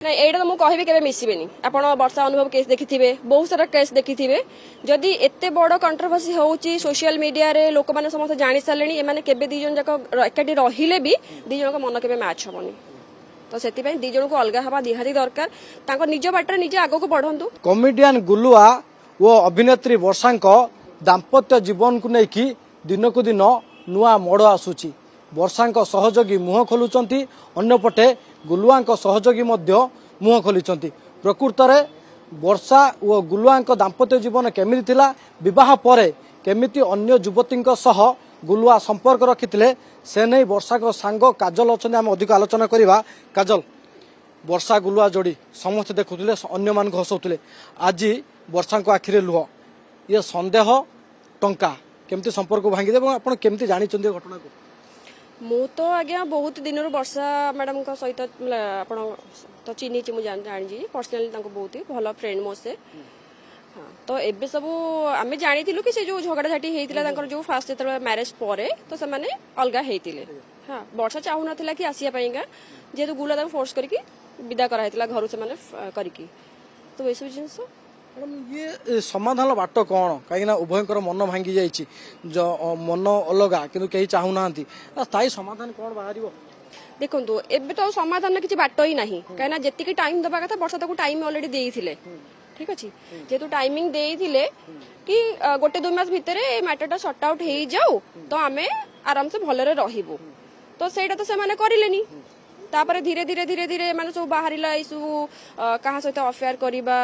ना एटा तो मुझे कहबी केबे मिसबेनी आपण वर्षा अनुभव केस देखिथिबे बहुत सारा केस देखिथिबे जदि एते बड़ कंट्रोवर्सी होउची सोशल मीडिया रे लोक माने समस्त जानि सालेनी ए माने केबे दी जन जाक एकाठी रहिले भी दी जन को मन केबे मैच होबनी तो सेति पय दी जन को अलगा हवा दिहादी दरकार तांको निज बाटर निजे आगो को बढ़ंतु। कॉमेडियन गुलुआ वो अभिनेत्री वर्षांको दाम्पत्य जीवन को लेकिन दिन को दिन नुआ मोड़ आसुची वर्षांको सहयोगी मुह खोलुचंती अन्यपटे गुलुआंको सहयोगी मध्य मुह खोलिचंती। प्रकृत रे वर्षा और गुलुआंको दाम्पत्य जीवन केमिति थिला विवाह परे केमिति अन्य युवतींको सह गुलुआ संपर्क रखिथिले से नहीं वर्षा को सांग काजल अछन हम अधिक आलोचना करिवा। काजल वर्षा गुलुआ जोड़ी समस्त देखुथिले अन्य मान हसौथिले आज वर्षा को आखिरे लुह ये संदेह टंका केमती संपर्क भांगी दे आपण केमती जानि चंदी घटना को मु तो आज्ञा बहुत दिन वर्षा मैडम का सहित आप तो चिन्ही मुझे जानी पर्सनाली बहुत ही भल फ्रेंड मो से हाँ तो एबे सब आम जानी कि से जो झगड़ाझाटी होता जो फास्ट जो मैरेज पर तो से मैंने अलग होते हाँ वर्षा चाहू ना कि आसापाईका जेहेतु गुला फोर्स करके विदा कराइला घर से मैंने करके तो ये सब जिनस ये समाधान बाट कौन कहीं उभयंकर मन भांगी जाइए मन अलगा किंतु कहीं चाहू ना स्थायी समाधान कौन बाहर देखो एबे तो समाधान किसी बाट ही ना कहीं जी टाइम दबा कथा वर्षा तक टाइम अलरेडी देइथिले ठीक अच्छे जेहेतु टाइमिंग देइथिले कि गोटे 2 मास भितर मैटरटा सॉर्ट आउट हो जाऊ तो आमे आराम से भलरे रहिबो तो सेटा तो से माने करिलेनी तापर धीरे धीरे धीरे धीरे माने सब बाहरिला ई सब कहा सहित अफेयर करिबा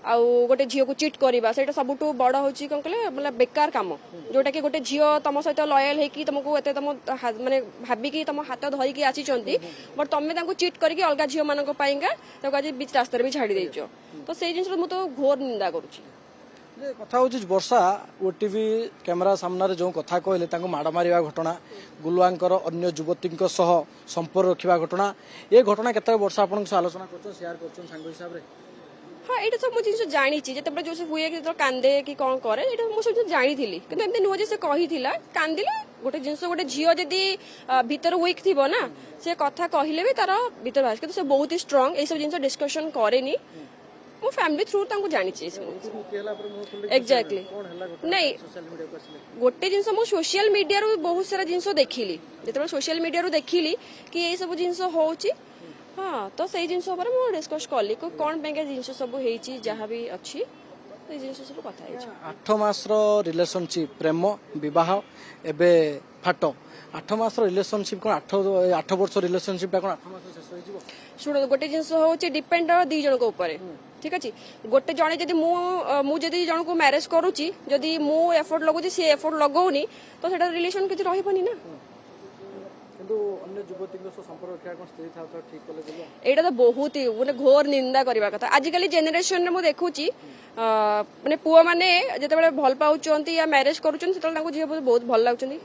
आउ गोटे झील को चिट करवा से सबुठ बड़ हूँ कौन कहले मतलब बेकार कम जोटा कि गोटे झील तुम सहित लयल होगी तुमको एत तुम माने भाविकी तुम हाथ धरिकी आसी बट तुम चिट करके अलग झील मान आज बीच रास्तार भी छाड़ी देच तो से जिन मुझे तो घोर निंदा करुच्ची कथा हूँ वर्षा ओटीवी कैमेरा सामने जो कथा कहले माड़ मारिया घटना गुलुआंकर अन्य युवती संपर्क रखा घटना ये घटना केत वर्षा आप आलोचना कर हिसाब से हाँ ये सब मुझे जिन जानी जिते जो हुए कि कांदे कि कौन करे ये मुझे जानी किंतु एमती नुह जे कही कांदिले गोटे जिन गोटे झील जदि भीतर वीक थी ना से कथा कहले भी तार भीतर बाहर कि बहुत ही स्ट्रांग ये सब जिन डिस्कसन करे मो फैमिली थ्रू जानी एक्जाक्टली नहीं गोटे जिन सोशल मीडिया रू बहुत सारा जिन देखिली जो सोशल मीडिया रू देखिली कि ये सब जिन होची हाँ तो से जिन डिस्कस कली कौन जिन सब जहाँ भी अच्छी सब कथा 8 मास रिलेशनशिप प्रेम विवाह एबे फाट 8 मास रिलेशनशिप कौन 8 वर्ष रिलेशनशिप कौन 8 मास शेष हो शुण गोटे जिन हूँ डिपेंड 2 जन को ऊपर ठीक अच्छे गोटे जड़े जब मुझे जन को मैरेज करुच्ची जदि मु एफर्ट लगुची सी एफर्ट लगौनी तो सेटा रिलेशन किसी रही ना एटा तो बहुत ही माने घोर निंदा करवा कथा आजिकल जेनेरेशन में देखुची माने पुआ माने जेते भल पाउचंती या मैरेज करूचंती सेते झील बहुत भल लागुचंती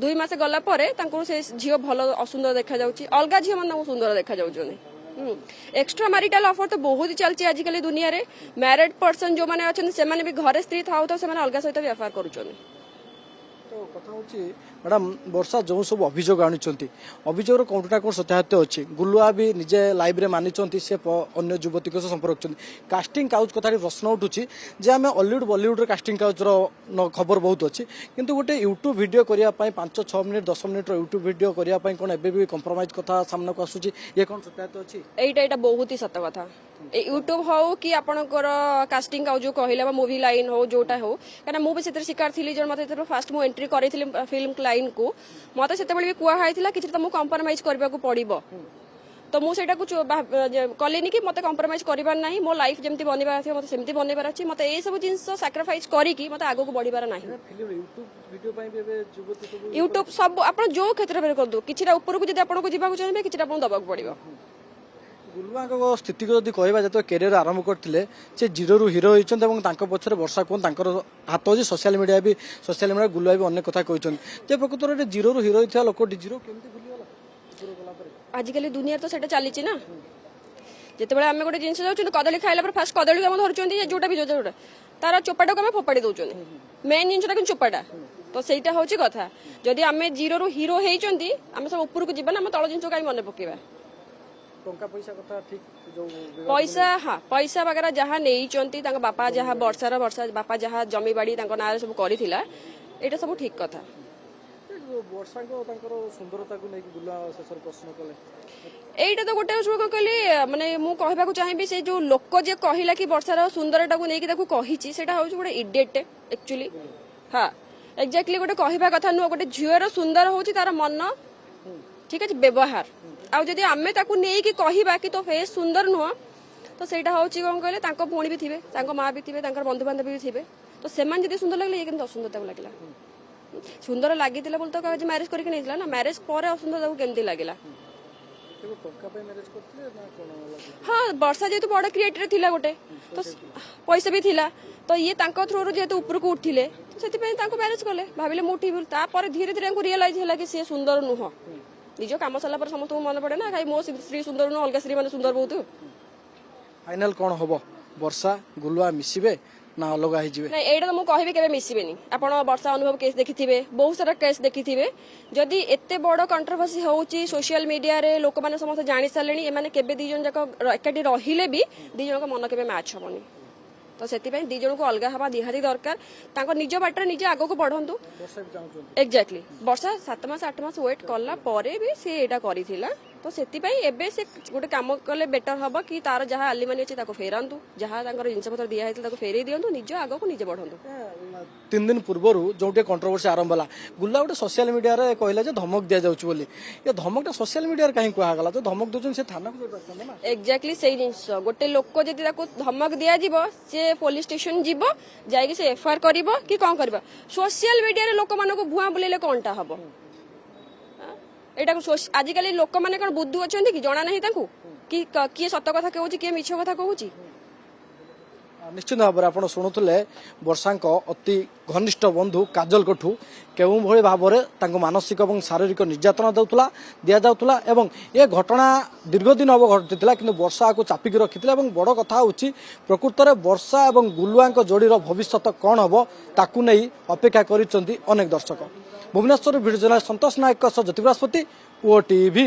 2 मास गला परे से झील भल असुंदर देखा जाउची अलगा झील मन सुंदर देखा जाउचंती एक्स्ट्रा मैरिटल ऑफर तो बहुत ही चलती आजिकल दुनिया रे मैरिड पर्सन जो माने अछन से माने भी घरे स्त्री थाउ तो से माने अलगा सहित भी अफेयर करूचंती तो कथा हूँ मैडम वर्षा जो सब अभियोग आनी अभियोग कौटा कौन सत्याहत्य अच्छी गुलुआ भी निजे लाइव रे मानी से अन्य युवती संपर्क कास्टिंग काउच कथा प्रश्न उठुची जे आम हॉलीवुड बॉलीवुड कास्टिंग काउच खबर बहुत अच्छी किंतु गोटे यूट्यूब वीडियो करने 5-6 मिनिट 10 मिनिट यूट्यूब वीडियो करने कौन एबे कंप्रोमाइज कथा सामना को आसूची ये कौन सत्याहत्य अच्छी एटा बहुत ही सत कथा यूट्यूब हो कि आपणकर कास्टिंग काउच जो कहला मूवी लाइन हो जोटा हो कहीं मुझे से शिकार थी जो मत फास्ट मुझे एंट्री करी फिल्म लाइन को मत से भी कहला कि तुमको कंप्रोमाइज करने को पड़ो तो मुझे कलेनी कि मत कंप्रोमाइज करार ना मो लाइफ जमी बनवार थी मतलब सेमती बनवार अच्छी मत ये सब जिन साक्रिफाइस करके मत आगे बढ़ार ना यूट्यूब सब आप जो क्षेत्र में करूँ कि ऊपर को आपको जावाक चाहिए कि दबाक पड़ो गुलुआ स्थिति को जब कह जो कैरियर आरंभ करते से जीरो हिरो होती पछरे वर्षा कौन हाथ अच्छे सोशल मीडिया गुलुआ भी अनेक कथा कहते प्रकृत में जीरो हिरो होता लोक जीरो आजिकल दुनिया तो सेटा चली ना जिते आम गोटे जिन जाऊँ कदली खाइला फास्ट कदली आम धरुं जोटा भी जोटा तार चोपाटा को आम फोपाड़ी दौर मेन जिनटा कि चोपाटा तो सहीटा हूँ कथा जदि आम जीरो हिरो होती आम सब ऊपर को जाना आम तल जिन कहीं मन पकेबा ଟଙ୍କା ପଇସା କଥା ଠିକ ଯୋଉ पैसा हाँ पैसा वगैरह जहाँ नहीं बापा जहाँ वर्षा बापा जहाँ जमी बाड़ी ना सब करिथिला एटा सब ठीक कथा ବର୍ଷାଙ୍କ ତାଙ୍କର ସୁନ୍ଦରତାକୁ ନେଇକି ବୁଲା ଶେଷରେ ପ୍ରଶ୍ନ କଲେ এইটা তো গোটে কଣ କହିଲି ମାନେ ମୁଁ କହିବାକୁ ଚାହିଁବି ସେ ଯୋଉ ଲୋକ ଯେ କହିଲା କି ବର୍ଷାର ସୁନ୍ଦରଟାକୁ ନେଇକି ତାକୁ କହିଛି ସେଟା ହଉଛି ଗୋଟେ ଇଡିଏଟ ଆକ୍ଚୁଆଲି ହଁ ଏକ୍ଜାକ୍ଟଲି ଗୋଟେ କହିବା କଥା ନୁହଁ ଗୋଟେ ଝିଅର ସୁନ୍ଦର ହଉଛି ତାର ମନ ଠିକ ଅଛି ବ୍ୟବହାର ଆଉ ଯଦି ଆମେ ତାକୁ ନେଇକି କହିବା କି ତୋ ଫେସ୍ ସୁନ୍ଦର ନୁହଁ ତ ସେଇଟା ହଉଛି କଣ କହିଲେ ତାଙ୍କ ଭଉଣୀ ବି ଥିବେ ତାଙ୍କ ମା ବି ଥିବେ ତାଙ୍କର ବନ୍ଧୁବାନ୍ଧବ ବି ଥିବେ ତ ସେମାନେ ଯଦି ସୁନ୍ଦର ଲାଗିଲେ ଇଏ କିନ୍ତୁ ଅସୁନ୍ଦର ତାକୁ ଲାଗିଲା ସୁନ୍ଦର ଲାଗିଥିଲା ବୋଲି ତ ଆଜି ମ୍ୟାରେଜ କରିକି ନେଇଥିଲା ନା ମ୍ୟାରେଜ ପରେ ଅସୁନ୍ଦର ତାକୁ କେମିତି ଲାଗିଲା हाँ वर्षा जेहेतु बड़ क्रिएटर थिला गोटे तो पैसा भी थिला तो ये तांको थ्रू जेहेतु ऊपर को उठिले तो सेति मैरेज कले भाविले मु उठी तापर धीरे धीरे रियलाइज है कि सी सुंदर नुह निज कम सरला पर समस्त मन पड़े ना मो स्त्री सुंदर नुह अलग स्त्री मैंने सुंदर बहुत फाइनल कौन हम वर्षा गुलुआ मिसिबे ना अलग होइजिबे नहीं एटा तो मु कहबे केबे मिसिबेनी आपण वर्षा अनुभव केस देखिथिबे बहुत सारा केस देखिथिबे जदि एते बड़ कंट्रोवर्सी होउची सोशल मीडिया रे लोक माने समस्त जानि सालेनी ए माने केबे दी जन जाक एकाटी रहिले भी दी जन को मन केबे मैच होबनी तो सेति पई दी जन को अलगा हवा दिहादी दरकार तांको निज बाटर निजे आगो को बढ़ंतु एक्जेक्टली वर्षा 7 मास 8 मास वेट करला परे भी से एटा करिथिला तो सेति पई एबे से गोटे काम कले बेटर हबो कि तार जहा आलिमानी अछि ताको फेरांतु जहा तांकर जिंस पत्र दिया हेतल ताको फेरै दियंतु निज आगो को निजे बढ़ंतु 3 दिन पूर्वरु जोटे कंट्रोवर्सी आरंभ होला गुल्ला गोटे सोशल मीडिया रे कहला जे धमक दिया जाउछ बोली ये धमकटा सोशल मीडिया रे काहे कहआ गला तो धमक दोजन से थाना को जाय ना एक्जेक्टली सही जिंस गोटे लोक जदि ताको धमक दिया जिवो से पुलिस स्टेशन जिवो जाय कि से एफआईआर करिवो कि कोन करबो सोशल मीडिया रे लोक मानको भुआ बुलेले कोनटा हबो एटा आजिकल लोक मैंने कौन बुद्धू अच्छा कि जना नहीं कि किए सत कथा कहूँ किए मिछ कथा कहूँ निश्चित भाव में शुणुले वर्षा अति घनिष्ठ बंधु काजल कठू केउं भली भाव में मानसिक और शारीरिक निर्यातना दि जाऊला एवं ये घटना दीर्घ दिन हम घटी कि वर्षा को चापिक रखी बड़ कथा हूँ प्रकृत में वर्षा और गुलुआ जोड़ीर भविष्य कौन हम ताकू नहीं अपेक्षा कर अनेक दर्शक भुवनेश्वर भिडियो जर्नलिस्ट संतोष नायक ज्योति बृहस्पति ओटीवी।